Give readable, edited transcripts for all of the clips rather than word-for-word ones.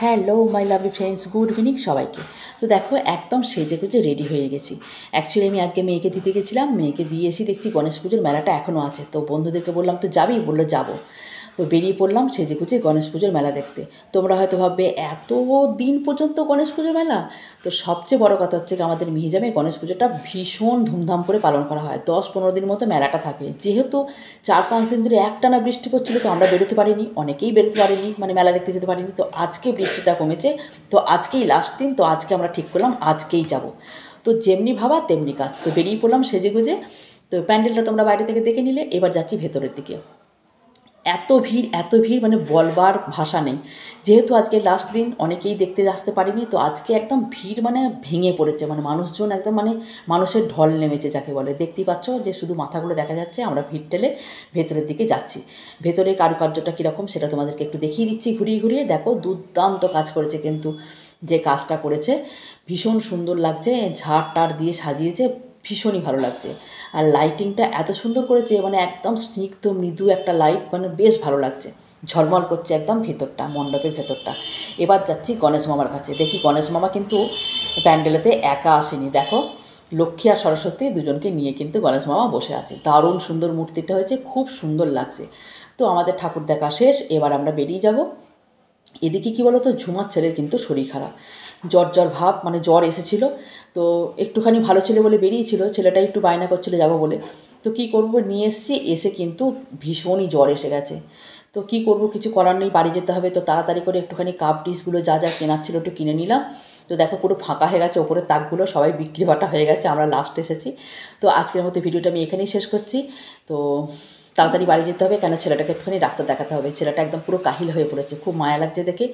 Hello my lovely friends, good evening সবাইকে। তো দেখো একদম সেজে গুজে রেডি হয়ে গেছি। অ্যাকচুয়ালি আমি আজকে মেয়েকে দিতে গেছিলাম, মেয়েকে দিয়ে এসে দেখছি গণেশ পুজোর মেলাটা এখনও আছে। তো বন্ধুদেরকে বললাম তো যাবি, বললো যাবো। তো বেরিয়ে পড়লাম সেজে গুজে গণেশ পুজোর মেলা দেখতে। তোমরা হয়তো ভাববে এত দিন পর্যন্ত গণেশ পুজোর মেলা। তো সবচেয়ে বড় কথা হচ্ছে কি, আমাদের মিহিজামে গণেশ পুজোটা ভীষণ ধুমধাম করে পালন করা হয়। 10-15 দিন মতো মেলাটা থাকে। যেহেতু 4-5 দিন ধরে একটানা বৃষ্টি পড়ছিল, তো আমরা বেরোতে পারিনি, অনেকেই বেরোতে পারিনি, মানে মেলা দেখতে যেতে পারিনি। তো আজকে বৃষ্টিটা কমেছে, তো আজকেই লাস্ট দিন, তো আজকে আমরা ঠিক করলাম আজকেই যাব। তো যেমনি ভাবা তেমনি কাজ, তো বেরিয়ে পড়লাম সেজে গুজে। তো প্যান্ডেলটা তোমরা বাইরে থেকে দেখে নিলে, এবার যাচ্ছি ভেতরের দিকে। এত ভিড় মানে বলবার ভাষা নেই। যেহেতু আজকে লাস্ট দিন, অনেকেই দেখতে আসতে পারিনি, তো আজকে একদম ভিড় মানে ভেঙে পড়েছে, মানে মানুষজন একদম, মানে মানুষের ঢল নেমেছে যাকে বলে। দেখতেই পাচ্ছ যে শুধু মাথাগুলো দেখা যাচ্ছে। আমরা ভিড় ঠেলে ভেতরের দিকে যাচ্ছি। ভেতরে কারুকার্যটা কীরকম সেটা তোমাদেরকে একটু দেখিয়ে দিচ্ছি ঘুরিয়ে ঘুরিয়ে। দেখো দুর্দান্ত কাজ করেছে, কিন্তু যে কাজটা করেছে ভীষণ সুন্দর লাগছে। ঝাড় টাড় দিয়ে সাজিয়েছে, ভীষণই ভালো লাগছে। আর লাইটিংটা এত সুন্দর করেছে, মানে একদম স্নিগ্ধ মৃদু একটা লাইট, মানে বেশ ভালো লাগছে। ঝলমল করছে একদম ভেতরটা, মণ্ডপের ভেতরটা। এবার যাচ্ছি গণেশ মামার কাছে। দেখি গণেশ মামা কিন্তু প্যান্ডেলেতে একা আসেনি। দেখো লক্ষ্মী আর সরস্বতী দুজনকে নিয়ে কিন্তু গণেশ মামা বসে আছে। দারুণ সুন্দর মূর্তিটা হয়েছে, খুব সুন্দর লাগছে। তো আমাদের ঠাকুর দেখা শেষ, এবার আমরা বেরিয়ে যাব। এদিকে কী বলো তো, ঝুমার ছেলের কিন্তু শরীর খারাপ, জ্বর ভাব, মানে জ্বর এসেছিলো। তো একটুখানি ভালো ছিল বলে বেরিয়েছিল, ছেলেটা একটু বায়না করছিল যাবো বলে। তো কী করবো, নিয়ে এসেছি, এসে কিন্তু ভীষণই জ্বর এসে গেছে। তো কী করবো, কিছু করার নেই, বাড়ি যেতে হবে। তো তাড়াতাড়ি করে একটুখানি কাপ ডিশগুলো যা যা কেনার ছিল একটু কিনে নিলাম। তো দেখো পুরো ফাঁকা হয়ে গেছে, ওপরের তাকগুলো সবাই বিক্রি বাটা হয়ে গেছে, আমরা লাস্ট এসেছি। তো আজকের মতো ভিডিওটা আমি এখানেই শেষ করছি। তো তাড়াতাড়ি বাড়ি যেতে হবে, কেন ছেলেটাকে একটুখানি ডাক্তার দেখাতে হবে। ছেলেটা একদম পুরো কাহিল হয়ে পড়েছে, খুব মায়া লাগছে দেখে।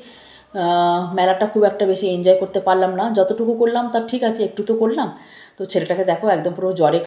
মেলাটা খুব একটা বেশি এনজয় করতে পারলাম না, যতটুকু করলাম তার ঠিক আছে, একটু তো করলাম। তো ছেলেটাকে দেখো একদম পুরো জ্বরে